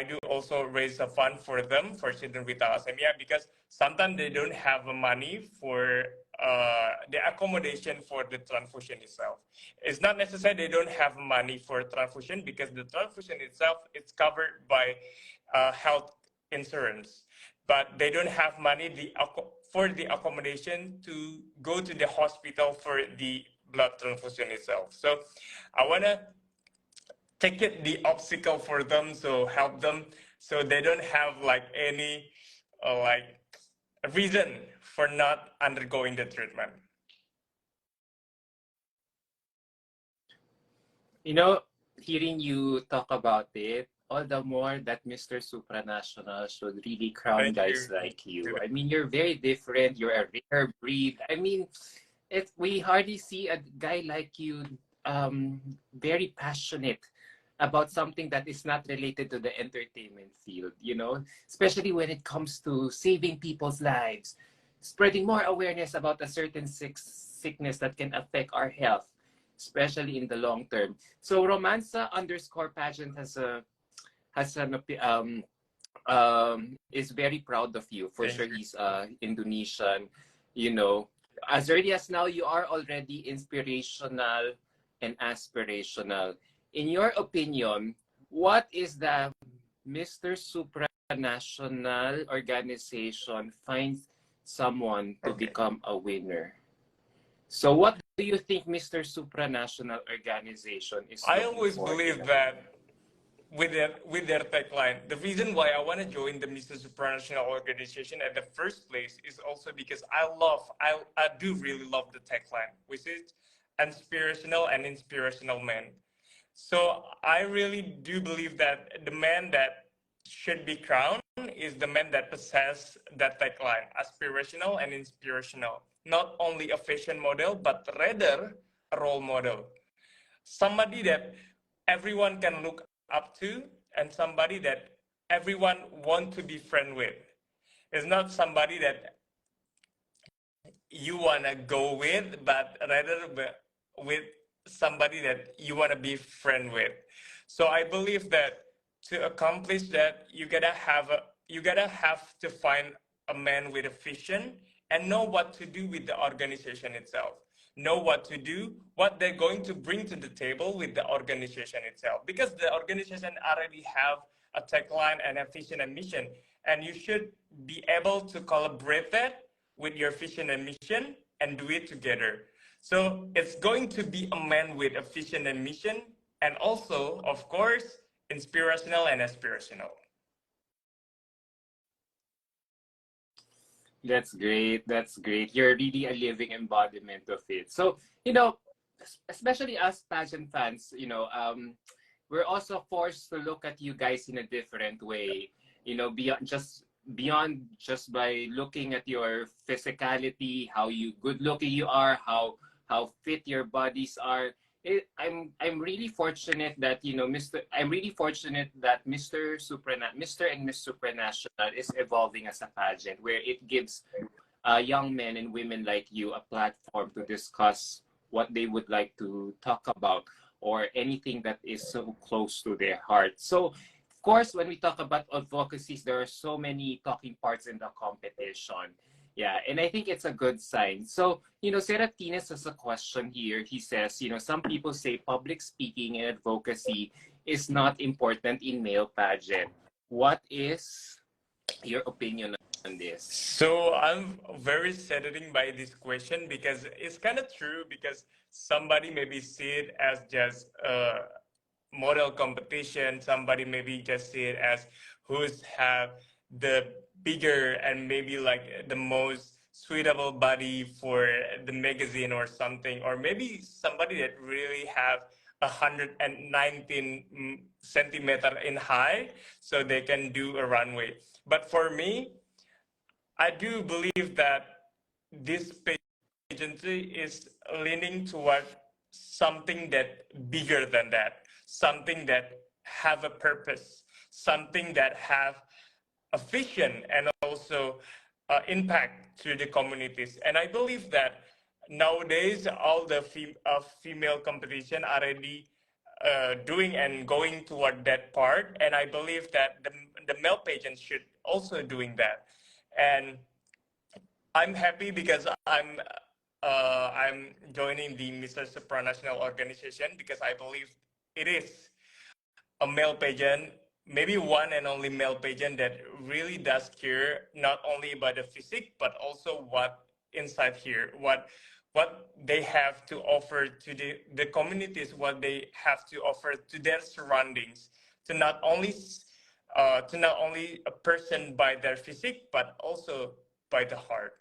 do also raise a fund for them, for children with thalassemia, because sometimes they don't have money for the accommodation for the transfusion itself. It's not necessary they don't have money for transfusion, because the transfusion itself is covered by health insurance, but they don't have money for the accommodation to go to the hospital for the blood transfusion itself. So I want to take it the obstacle for them, so help them so they don't have like any like reason for not undergoing the treatment. You know, hearing you talk about it, all the more that Mr. Supranational should really crown guys like you. I mean, you're very different. You're a rare breed. I mean, we hardly see a guy like you very passionate about something that is not related to the entertainment field, you know, especially when it comes to saving people's lives, spreading more awareness about a certain sickness that can affect our health, especially in the long term. So Romansa underscore pageant is very proud of you. For sure, he's Indonesian, you know. As early as now, you are already inspirational and aspirational. In your opinion, what is the Mr. Supranational organization finds someone to become a winner? So what do you think Mr. Supranational organization is looking for? I always believe that with their tagline, the reason why I want to join the Mr. Supranational organization at the first place is also because I do really love the tagline, which is inspirational and inspirational man. So I really do believe that the man that should be crowned is the man that possesses that tagline, aspirational and inspirational. Not only a fashion model, but rather a role model. Somebody that everyone can look up to, and somebody that everyone want to be friend with. It's not somebody that you want to go with, but rather with somebody that you want to be friend with. So I believe that to accomplish that, you gotta have to find a man with a vision and know what to do with the organization itself. Know what to do, what they're going to bring to the table with the organization itself. Because the organization already have a tagline and a vision and mission, and you should be able to collaborate that with your vision and mission and do it together. So it's going to be a man with a vision and mission, and also, of course, inspirational and aspirational. That's great. That's great. You're really a living embodiment of it. So, you know, especially as pageant fans, you know, we're also forced to look at you guys in a different way, you know, beyond just by looking at your physicality, how good looking you are, how fit your bodies are. I'm really fortunate that, you know, I'm really fortunate that Mr. and Miss Supranational is evolving as a pageant where it gives young men and women like you a platform to discuss what they would like to talk about or anything that is so close to their heart. So, of course, when we talk about advocacies, there are so many talking parts in the competition. Yeah, and I think it's a good sign. So, you know, Serafines has a question here. He says, you know, some people say public speaking and advocacy is not important in male pageant. What is your opinion on this? So I'm very saddened by this question because it's kind of true, because somebody maybe see it as just a model competition. Somebody maybe just see it as who's have the bigger and maybe like the most suitable body for the magazine or something, or maybe somebody that really have 119 centimeter in high so they can do a runway. But for me, I do believe that this agency is leaning toward something that bigger than that, something that have a purpose, something that have a vision and also impact to the communities. And I believe that nowadays all the female competition already doing and going toward that part, and I believe that the male pageants should also doing that. And I'm happy because I'm joining the Mr. Supranational organization because I believe it is a male pageant, maybe one and only male pageant that really does care not only about the physique but also what inside here, what they have to offer to the communities, what they have to offer to their surroundings, to not only to not only a person by their physique but also by the heart.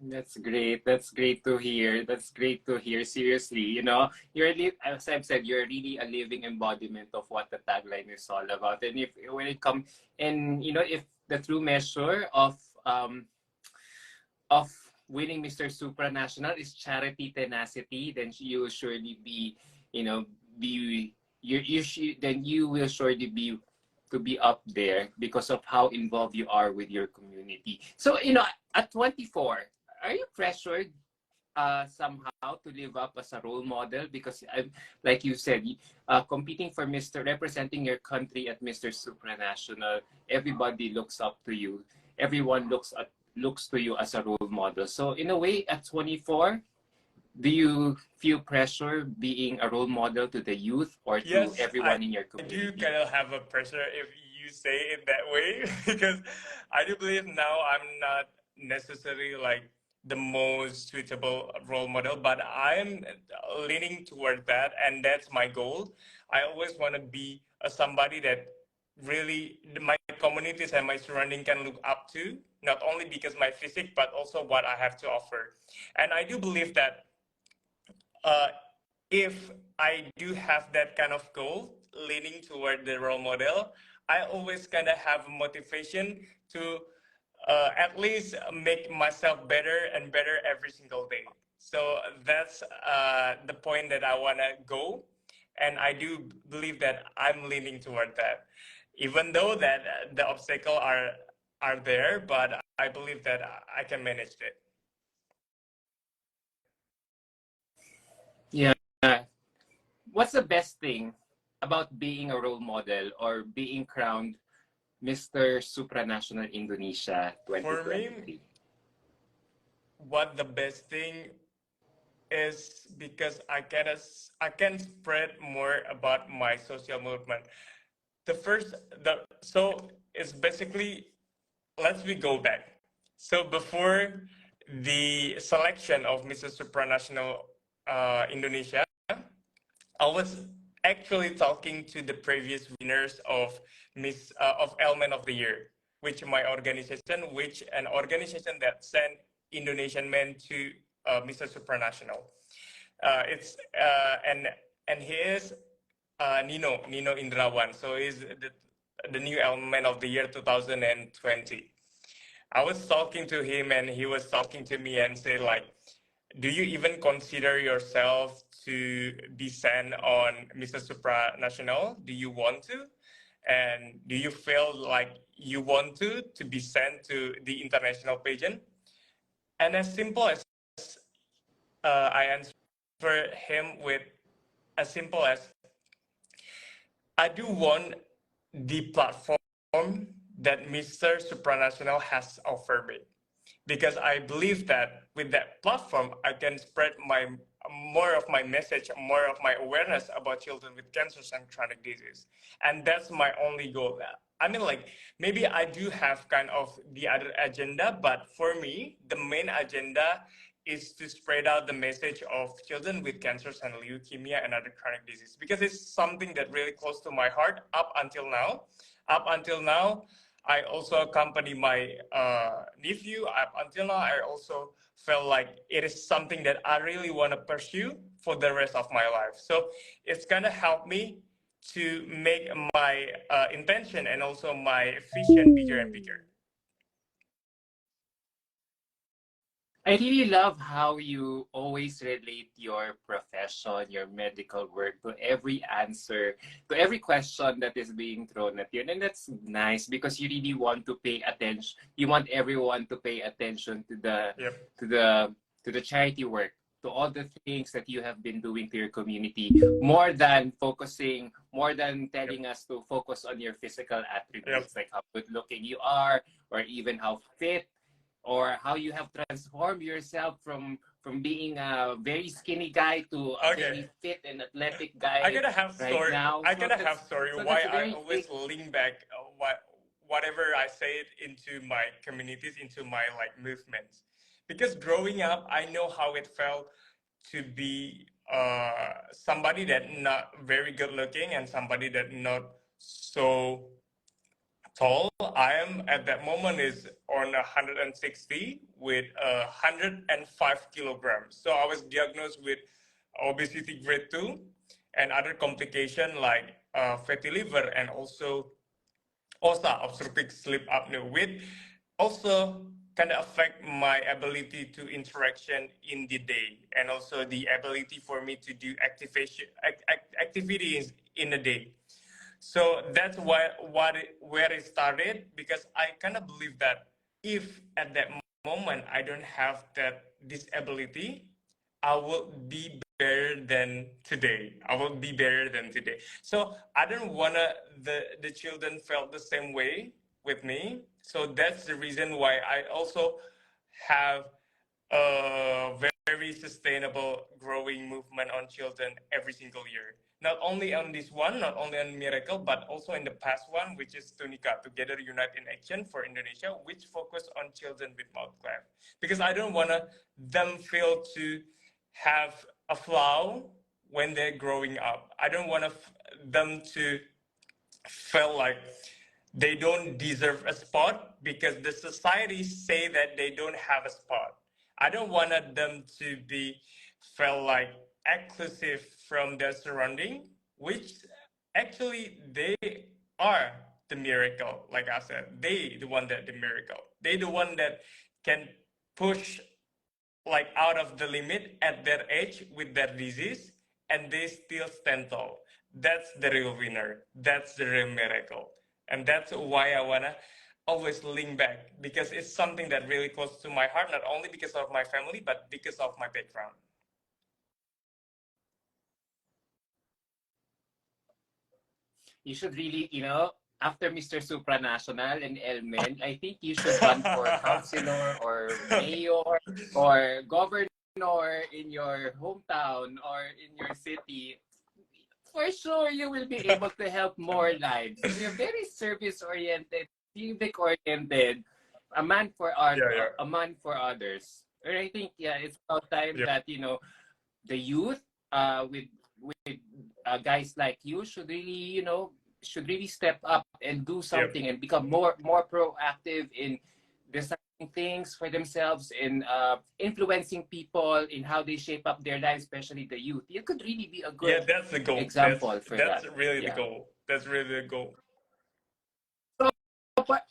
That's great. That's great to hear. That's great to hear. Seriously, you know, as I've said, you're really a living embodiment of what the tagline is all about. And if when it comes, and you know, if the true measure of winning Mr. Supranational is charity tenacity, then you will surely be, you know, be then you will surely be to be up there because of how involved you are with your community. So, you know, at 24, are you pressured somehow to live up as a role model? Because like you said, competing for representing your country at Mr. Supranational, everybody looks up to you. Everyone looks to you as a role model. So in a way, at 24, do you feel pressure being a role model to the youth or to Yes, everyone in your I do community? kind of have a pressure if you say it that way because I do believe now I'm not necessarily like the most suitable role model, but I'm leaning toward that, and that's my goal. I always want to be somebody that really my communities and my surrounding can look up to, not only because my physique, but also what I have to offer. And I do believe that uh, if I do have that kind of goal, leaning toward the role model, I always kind of have motivation to at least make myself better and better every single day. So that's the point that I want to go. And I do believe that I'm leaning toward that. Even though that the obstacles are there, but I believe that I can manage it. Yeah. What's the best thing about being a role model or being crowned Mr. Supranational Indonesia For me, 2023? what the best thing is because I can spread more about my social movement. The first the so it's basically, let's we go back. So before the selection of Mrs. Supranational Indonesia, I was actually talking to the previous winners of of Element of the Year, which my organization, which an organization that sent Indonesian men to Mr. Supranational. It's and he is Nino Indrawan. So he's the new Element of the Year 2020. I was talking to him and he was talking to me and said like, do you even consider yourself to be sent on Mr. Supranational? Do you want to? And do you feel like you want to be sent to the international pageant? And as simple as I answer him with as simple as I do want the platform that Mr. Supranational has offered me, because I believe that with that platform, I can spread my more of my message, more of my awareness about children with cancers and chronic disease, and that's my only goal. I mean, like maybe I do have kind of the other agenda, but for me, the main agenda is to spread out the message of children with cancers and leukemia and other chronic disease, because it's something that really close to my heart up until now. Up until now, I also accompany my nephew. Up until now, I also felt like it is something that I really want to pursue for the rest of my life. So it's gonna help me to make my intention and also my vision bigger and bigger. I really love how you always relate your profession, your medical work to every answer, to every question that is being thrown at you. And that's nice because you really want to pay attention. You want everyone to pay attention to the Yep. to the to the charity work, to all the things that you have been doing to your community, more than focusing, more than Yep. telling us to focus on your physical Yep. attributes, like how good looking you are, or even how fit, or how you have transformed yourself from being a very skinny guy to a Okay. very fit and athletic I guy gotta have right story. now. I gotta have story So why that's a I very always big. link back whatever I say it into my communities, into my like movements. Because growing up, I know how it felt to be somebody that not very good looking and somebody that not so tall. I am at that moment is on 160 with 105 kilograms. So I was diagnosed with obesity grade 2 and other complication like fatty liver and also OSA, obstructive sleep apnea, which also kind of affect my ability to interaction in the day and also the ability for me to do activities in the day. So that's where it started because I kind of believe that if at that moment I don't have that disability, I will be better than today. I will be better than today. So I don't wanna the children felt the same way with me. So that's the reason why I also have a very sustainable growing movement on children every single year. Not only on this one, not only on Miracle, but also in the past one, which is Tunika, Together Unite in Action for Indonesia, which focus on children with mouth cleft. Because I don't want them feel to have a flaw when they're growing up. I don't want them to feel like they don't deserve a spot because the society say that they don't have a spot. I don't want them to be felt like exclusive from their surrounding, which actually they are the miracle. Like I said, they the one that the miracle. They the one that can push like out of the limit at their age with their disease and they still stand tall. That's the real winner. That's the real miracle. And that's why I wanna always link back because it's something that really close to my heart, not only because of my family, but because of my background. You should really, after Mr. Supranational and Elmen, I think you should run for councilor or mayor or governor in your hometown or in your city. For sure, you will be able to help more lives. You're very service-oriented, civic-oriented, Yeah, yeah, a man for others. And I think, yeah, it's about time yeah, that, the youth, with guys like you should really step up and do yeah. something and become more proactive in deciding things for themselves and influencing people in how they shape up their lives, especially the youth. You could really be a Yeah, good that's the goal. example for That's that. really the Yeah. goal. That's really the goal. So apart,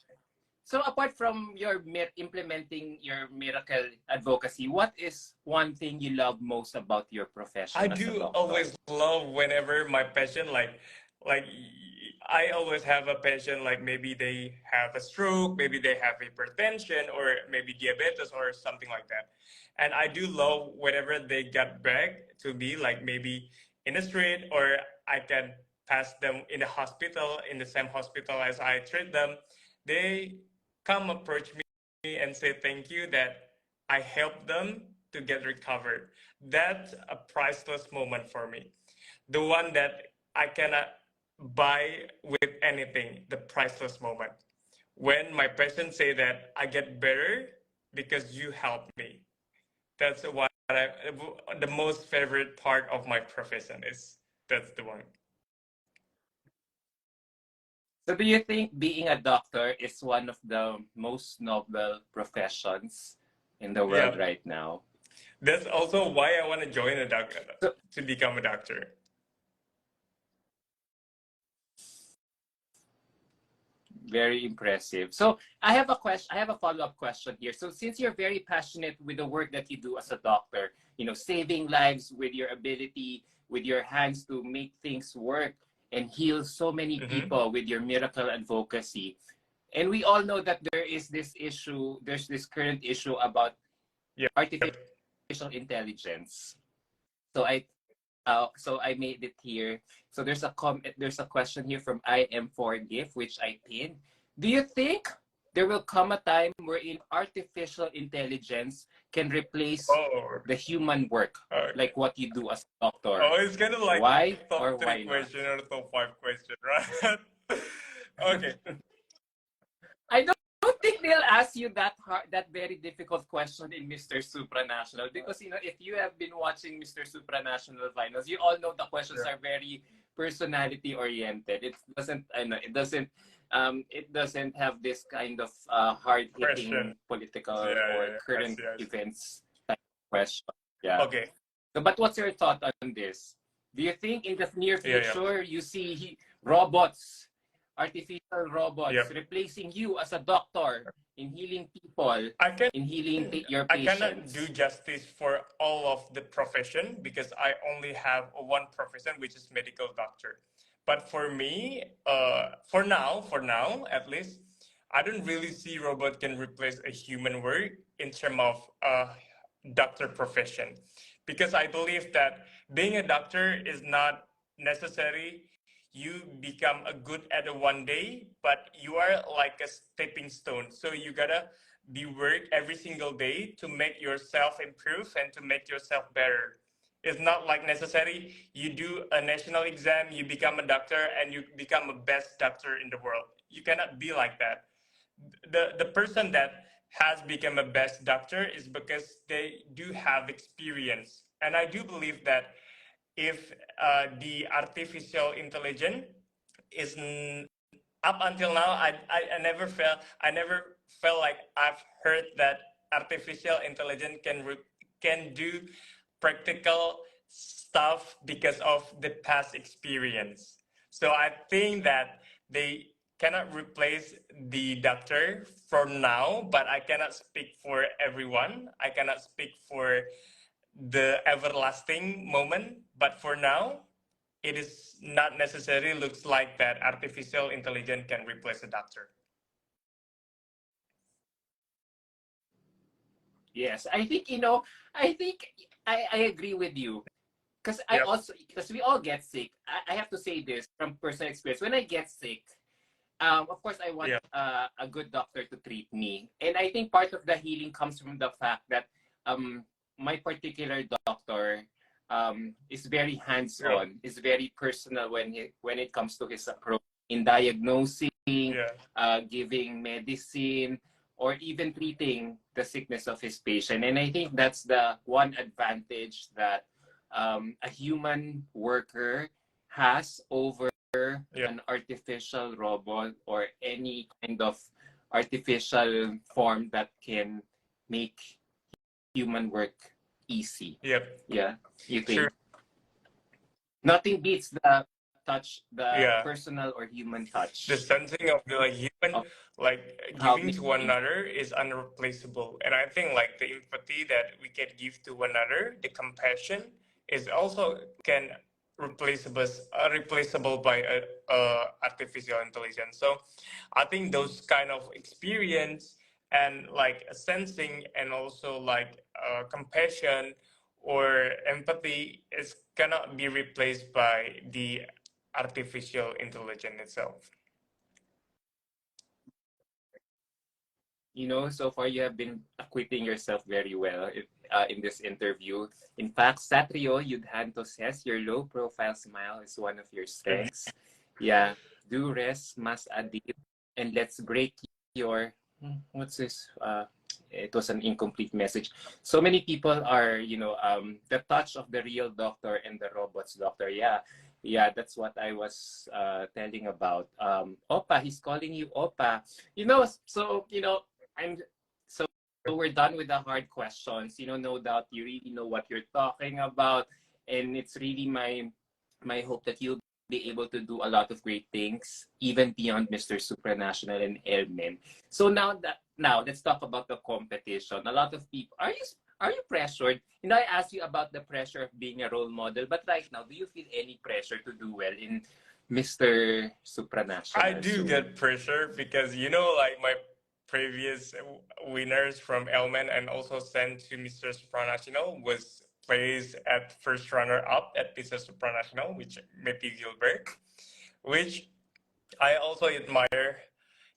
so apart from your implementing your miracle advocacy, what is one thing you love most about your I profession as a do doctor? always love whenever my passion like I always have a passion like maybe they have a stroke, maybe they have hypertension or maybe diabetes or something like that. And I do love whenever they get back to me like maybe in the street or I can pass them in the hospital in the same hospital as I treat them. They come approach me and say thank you that I helped them to get recovered. That's a priceless moment for me. The one that I cannot buy with anything, the priceless moment. When my patients say that I get better because you helped me. That's what the most favorite part of my profession is. That's the one. So do you think being a doctor is one of the most noble professions in the Yeah. world right now? That's also why I want to join a doctor So to become a doctor. very impressive. So I have a question. I have a follow-up question here. So since you're very passionate with the work that you do as a doctor, saving lives with your ability, with your hands to make things work and heal so many Mm-hmm. people with your miracle advocacy. And we all know that there's this current issue about Yep. artificial artificial intelligence. So I made it here. So there's a question here from I am for gift, which I pinned. Do you think there will come a time wherein artificial intelligence can replace Oh, the human work, okay. like what you do as a doctor? Oh, it's kind of like Why or top three why not? question or top five question, right? Okay. I don't think they'll ask you that very difficult question in Mr. Supranational, because if you have been watching Mr. Supranational finals, you all know the questions Yeah. are very personality oriented. It doesn't have this kind of hard Question. hitting Yeah, political yeah, or yeah. I current see, I see. events type of question. Yeah. Okay. So, but what's your thought on this? Do you think in the near Yeah, yeah. future you see robots, artificial robots, Yep. replacing you as a doctor in healing people, I can in healing your I cannot do patients? justice for all of the profession because I only have one profession, which is medical doctor. But for me, for now at least, I don't really see robot can replace a human work in terms of doctor profession, because I believe that being a doctor is not necessary. You become a good at a one day, but you are like a stepping stone. So you gotta be work every single day to make yourself improve and to make yourself better. It's not like necessary you do a national exam, you become a doctor, and you become a best doctor in the world. You cannot be like that. The person that has become a best doctor is because they do have experience, and I do believe that if the artificial intelligence is up until now, I never felt like I've heard that artificial intelligence can do practical stuff because of the past experience. So I think that they cannot replace the doctor for now, but I cannot speak for everyone. I cannot speak for the everlasting moment, but for now, it is not necessarily looks like that artificial intelligence can replace a doctor. Yes, I think I agree with you. Yep. Because we all get sick. I have to say this from personal experience. When I get sick, of course, I want Yeah. a good doctor to treat me. And I think part of the healing comes from the fact that my particular doctor is very Yeah. hands-on, is very personal when it comes to his approach in diagnosing, Yeah. giving medicine, or even treating the sickness of his patient. And I think that's the one advantage that a human worker has over Yeah. an artificial robot or any kind of artificial form that can make human work easy. Yep. Yeah, you Sure. think nothing beats the Yeah. personal or human The touch sensing of the like human, of like giving helping. to one another is unreplaceable, and I think like the empathy that we can give to one another, the compassion, is also can replaceable by artificial intelligence. So I think those kind of experience and like sensing and also like compassion or empathy is cannot be replaced by the artificial intelligence itself. So far you have been acquitting yourself very well in this interview. In fact, Satrio Yudhanto says your low-profile smile is one of your strengths. Yeah, do rest, mas Adib, and let's break your. What's this? It was an incomplete message. So many people are, the touch of the real doctor and the robot's doctor. Yeah, yeah, that's what I was telling about. Opa, he's calling you Opa. I'm so we're done with the hard questions. No doubt you really know what you're talking about, and it's really my hope that you'll be able to do a lot of great things, even beyond Mr. Supranational and Elmen. So now let's talk about the competition. A lot of people are you pressured? I asked you about the pressure of being a role model, but right now, do you feel any pressure to do well in Mr. I Supranational do soon? get pressure because like my previous winners from Elman and also sent to Mr. Supranational was placed at first runner up at Mr. Supranational, which Matthew Gilbert, which I also admire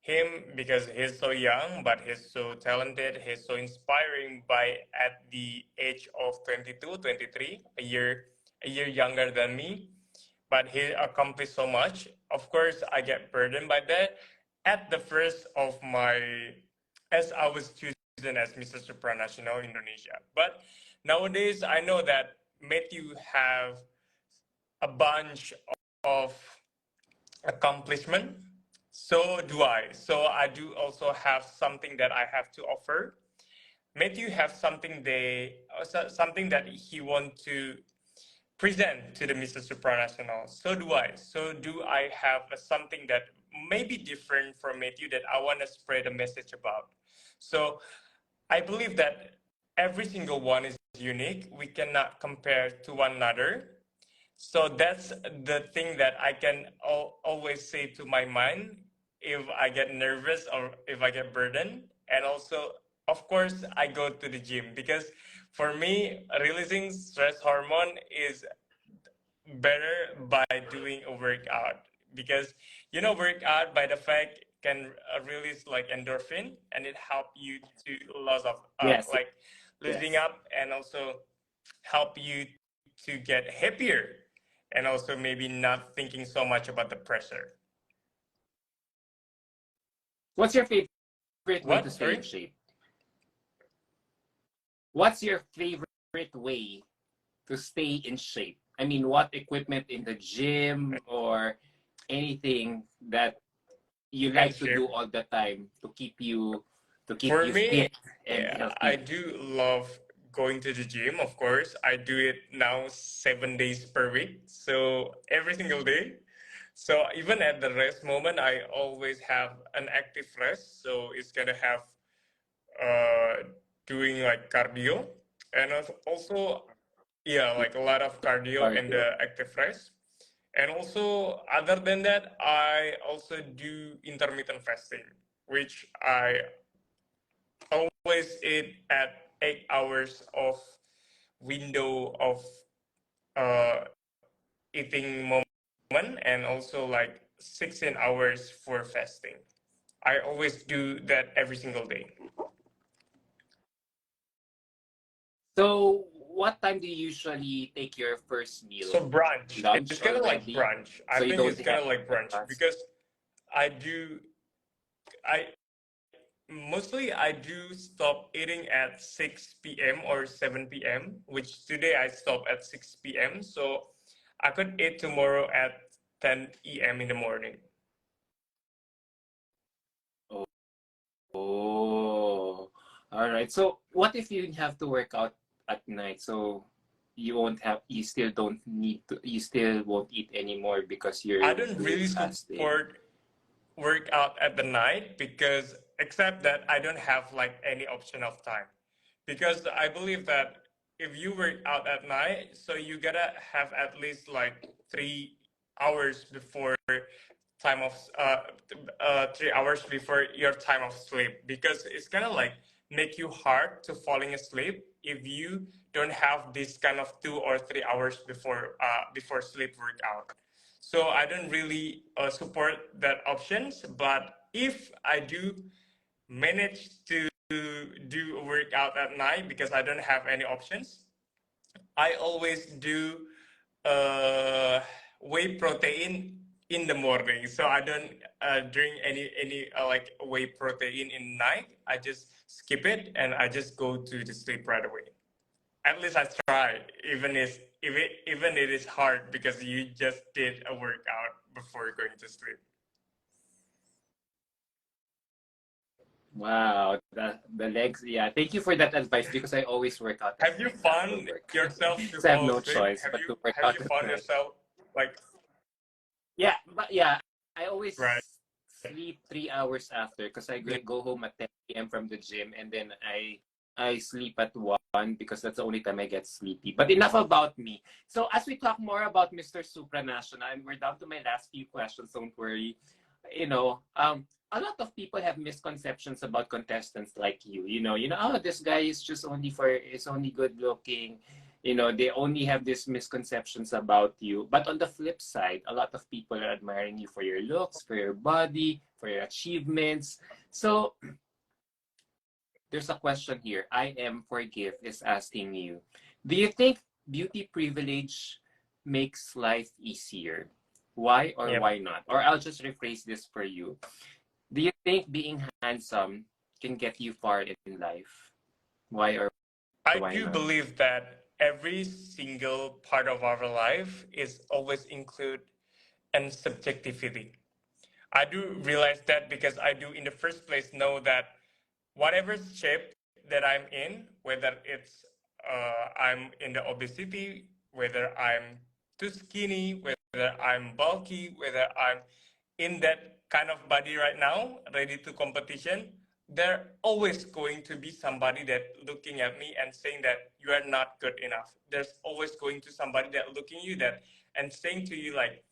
him because he's so young, but he's so talented. He's so inspiring by at the age of 22, 23, a year younger than me, but he accomplished so much. Of course, I get burdened by that. At the first of my, as I was chosen as Mr. Supranational Indonesia, but nowadays I know that Matthew have a bunch of accomplishment. So do I. So I do also have something that I have to offer. Matthew have something that he want to present to the Mr. Supranational. So do I. So do I have something that may be different from Matthew that I want to spread a message about. So I believe that every single one is unique. We cannot compare to one another. So that's the thing that I can always say to my mind if I get nervous or if I get burdened. And also, of course, I go to the gym because for me, releasing stress hormone is better by doing a workout because workout by the fact can release like endorphin and it help you to loss of Yes. like losing Yes. up and also help you to get happier and also maybe not thinking so much about the pressure. What's your favorite way to What? stay in Sorry? shape? What's your favorite way to stay in shape? I mean, what equipment in the gym or anything that you And like to shape. do all the time to keep you For me, fit and I healthy? do love going to the gym, of course. I do it now 7 days per week. So every single day. So even at the rest moment, I always have an active rest. So it's gonna have doing like cardio and also yeah, like a lot of cardio and Cardio. the active rest. And also other than that, I also do intermittent fasting, which I always eat at 8 hours of window of uh, eating moment and also like 16 hours for fasting. I always do that every single day. So, what time do you usually take your first So meal? brunch, it's Lunch kind of like already? brunch. I So you think don't it's kind have of like brunch breakfast? because I do, I mostly I do stop eating at 6 p.m. or 7 p.m., which today I stop at 6 p.m. So I could eat tomorrow at 10 a.m. in the morning. Oh, all right. So what if you have to work out at night? So you still don't need to, you still won't eat anymore because I you're don't doing really fasting. support workout at the night because except that I don't have like any option of time because I believe that if you work out at night, so you gotta have at least like 3 hours before time of 3 hours before your time of sleep because it's kind of like make you hard to falling asleep if you don't have this kind of 2 or 3 hours before sleep workout. So I don't really support that options. But if I do manage to do a workout at night because I don't have any options, I always do uh, whey protein in the morning. So I don't drink any like whey protein in night. I just skip it and I just go to the sleep right away. At least I try, even it is hard because you just did a workout before going to sleep. Wow, the legs. Yeah, thank you for that advice because I always work out at Have you night after found work. yourself to So I have fall no asleep? choice Have but you to work have you out at found night. yourself like Yeah, but yeah, I always right? sleep 3 hours after because I go home at 10 p.m. from the gym and then I sleep at 1 because that's the only time I get sleepy. But enough about me. So as we talk more about Mr. Supranational, and we're down to my last few questions, don't worry. you know, a lot of people have misconceptions about contestants like you. Oh, this guy is just only is only good looking. They only have these misconceptions about you. But on the flip side, a lot of people are admiring you for your looks, for your body, for your achievements. So there's a question here. I am forgive is asking you, do you think beauty privilege makes life easier? Why or Yep. why not? Or I'll just rephrase this for you. Do you think being handsome can get you far in life? Why or I why do not? believe that every single part of our life is always include and subjectivity. I do realize that because I do in the first place know that whatever shape that I'm in, whether it's I'm in the obesity, whether I'm too skinny, whether I'm bulky, whether I'm in that kind of body right now, ready to competition, there always going to be somebody that looking at me and saying that you are not good enough. There's always going to somebody that looking you that and saying to you like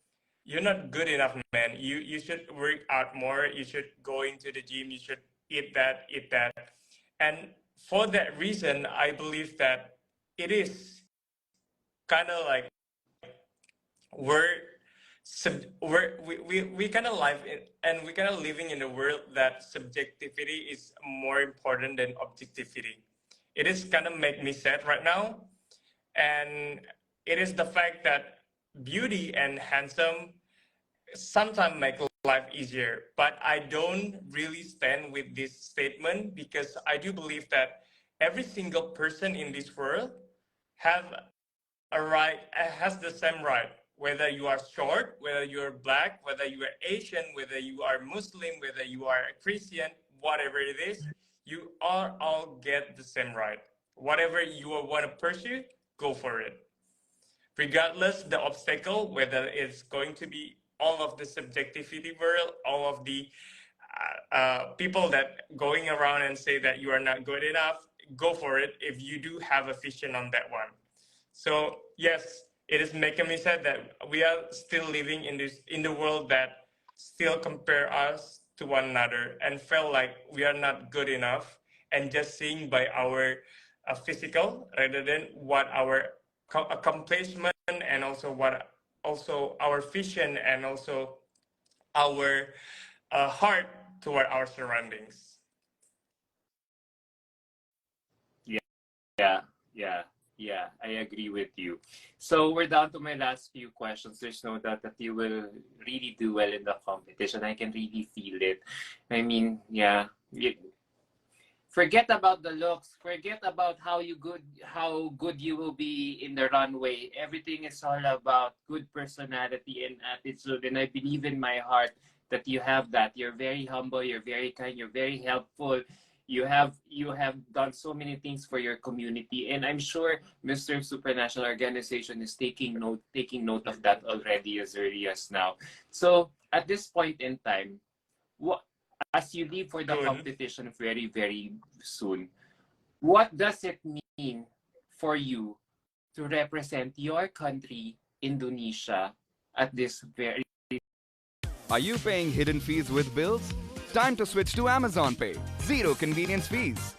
you're not good enough, man. You should work out more. You should go into the gym. You should eat that. And for that reason, I believe that it is kind of like we're we kind of live in and we kind of living in a world that subjectivity is more important than objectivity. It is kind of make me sad right now, and it is the fact that beauty and handsome sometimes make life easier. But I don't really stand with this statement because I do believe that every single person in this world have a right has the same right. Whether you are short, whether you are black, whether you are Asian, whether you are Muslim, whether you are a Christian, whatever it is, you are all get the same right. Whatever you want to pursue, go for it regardless the obstacle, whether it's going to be all of the subjectivity world, all of the people that going around and say that you are not good enough, go for it if you do have a vision on that one. So yes, it is making me sad that we are still living in this in the world that still compare us to one another and feel like we are not good enough and just seeing by our physical rather than what our accomplishment and also what also our vision and also our heart toward our surroundings. Yeah, yeah, yeah, yeah. I agree with you. So we're down to my last few questions. There's no doubt that you will really do well in the competition. I can really feel it. I mean, yeah. Forget about the looks. Forget about how good you will be in the runway. Everything is all about good personality and attitude. And I believe in my heart that you have that. You're very humble. You're very kind. You're very helpful. You have done so many things for your community, and I'm sure Mr. Supranational Organization is taking note of that already as early as now. So at this point in time, what as you leave for the Soon. competition very, very soon, what does it mean for you to represent your country, Indonesia, at this very Are you paying hidden fees with bills? Time to switch to Amazon Pay. Zero convenience fees.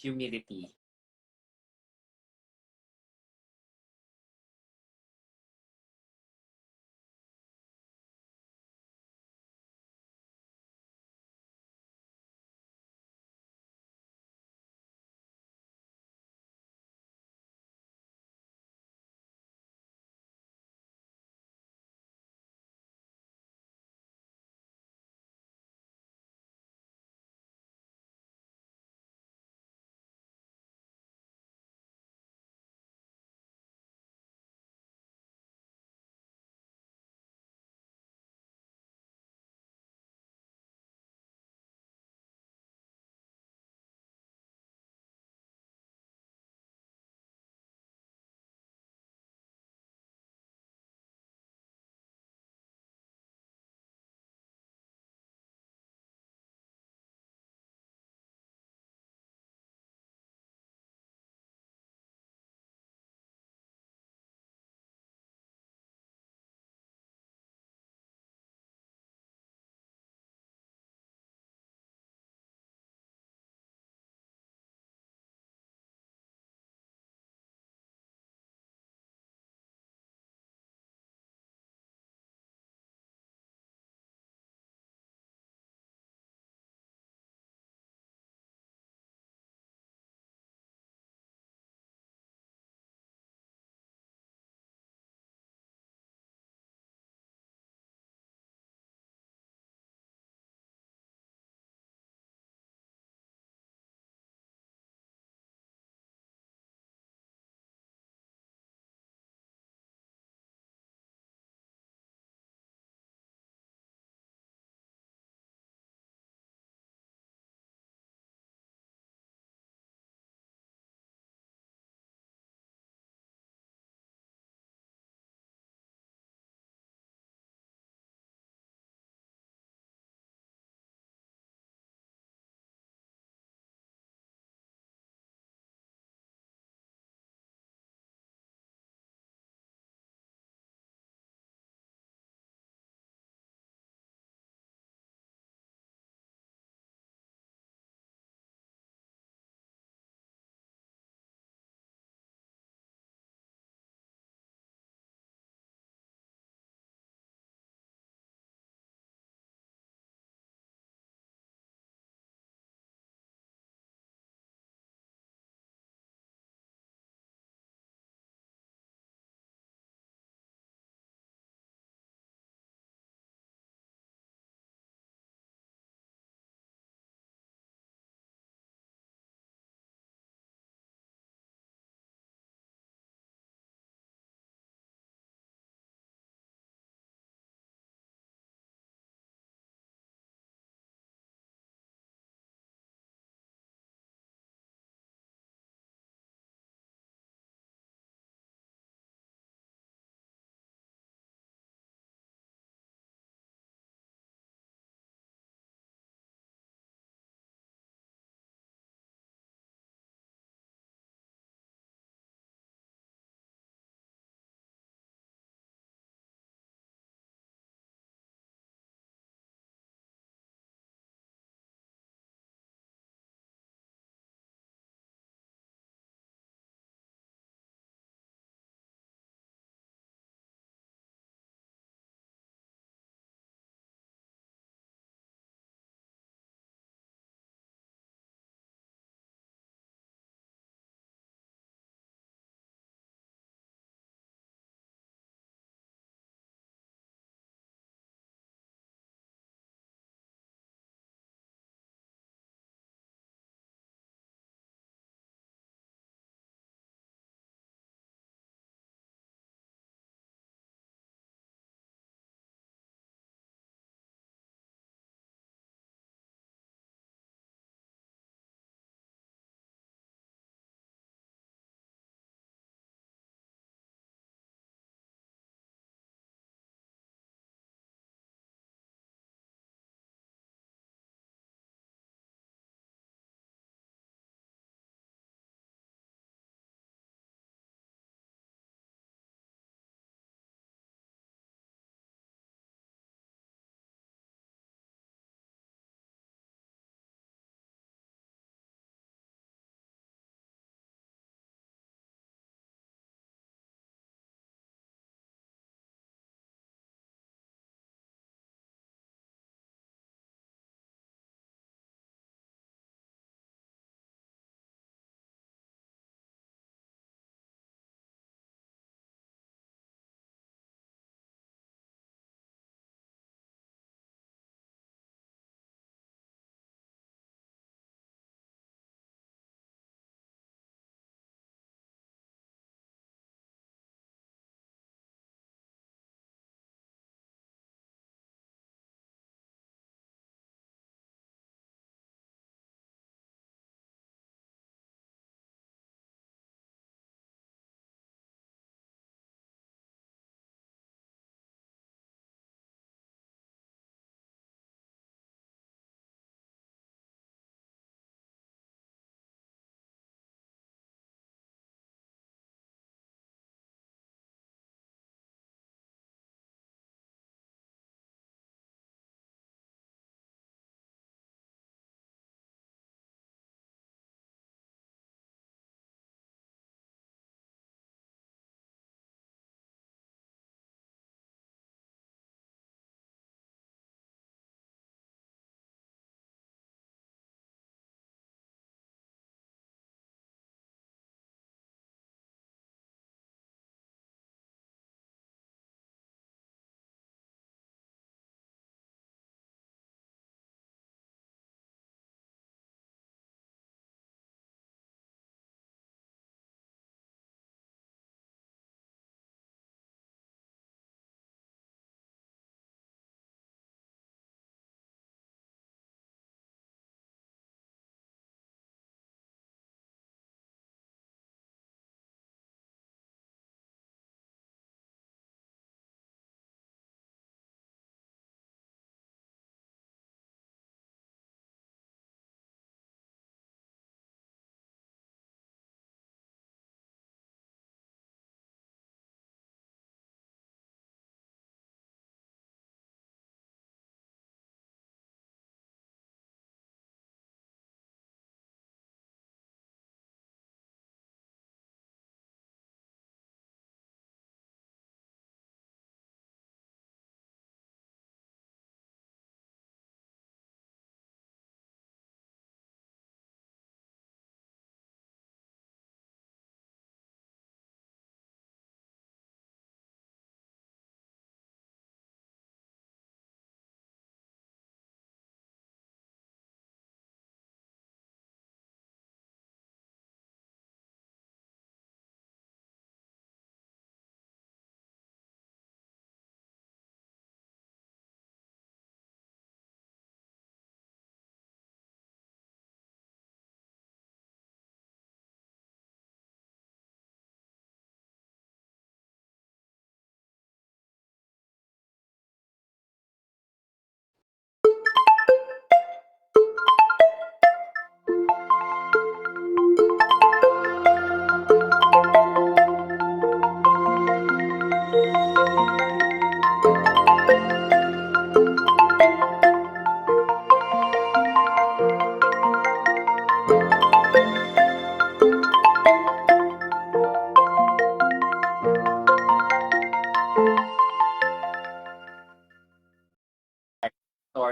humility.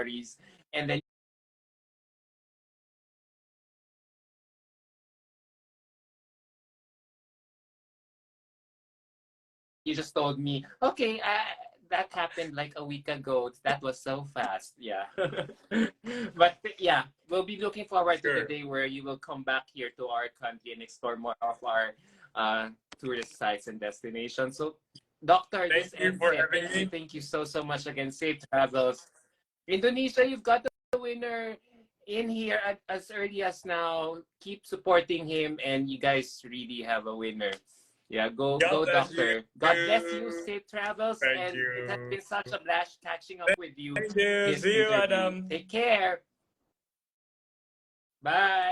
stories, and then you just told me, okay, that happened like a week ago. That was so fast. Yeah. But yeah, we'll be looking forward to the Sure. day where you will come back here to our country and explore more of our tourist sites and destinations. So, Doctor, Thank this you ends for it. having me. Thank you so, so much again. Safe travels. Indonesia, you've got the winner in here as early as now. Keep supporting him, and you guys really have a winner. Yeah, God go, bless you. doctor. God bless you. Safe travels, Thank and it has you. been such a blast catching up with you Thank you. this See you, interview. Adam. Take care. Bye.